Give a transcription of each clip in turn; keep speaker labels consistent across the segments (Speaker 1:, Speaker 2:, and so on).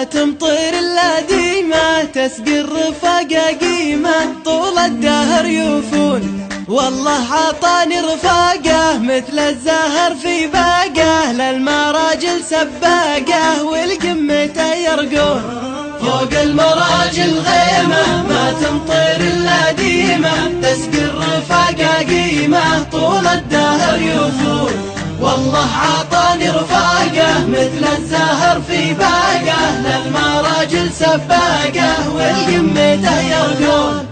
Speaker 1: ما تمطر الا ديمة، تسقي الرفاقة قيمة طول الدهر يوفون. والله عطاني رفاقة مثل الزهر في باقة، للمراجل سباقة والقمة يرقون. فوق المراجل غيمة ما تمطر الا ديمة، تسقي الرفاقة قيمة طول الدهر يوفون. والله عطاني رفاقة مثل الزهر في باقة، للمراجل سباقة والقمة يرقون.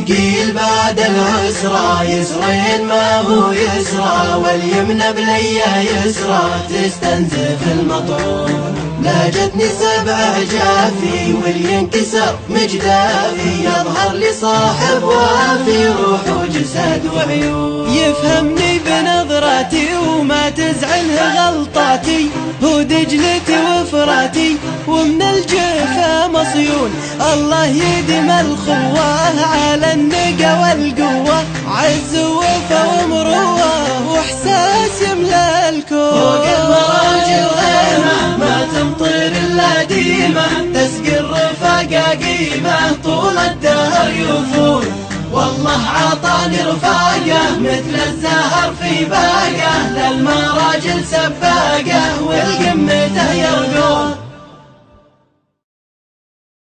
Speaker 1: قيل بعد العسرى يسرين ما هو يسرى، واليمنى بليا يسرى تستنزف المطعون. لاجتني سبع جافي والينكسر مجدافي، يظهر لي صاحب وافي روح وجسد وعيون. يفهمني بنظراتي وما تزعله غلطاتي، هو دجلتي وفراتي ومن الجفا مصيون. الله يديم الخوة على النقا والقوة، عز ووفا ومروة واحساس يملى الكون. فوق المراجل غيمة ما تمطر الا ديمة، تسقي الرفاقة قيمة طول الدهر يوفون. والله عطاني رفاقة مثل الزهر في باقة، للمراجل سباقة والقمة يرقون.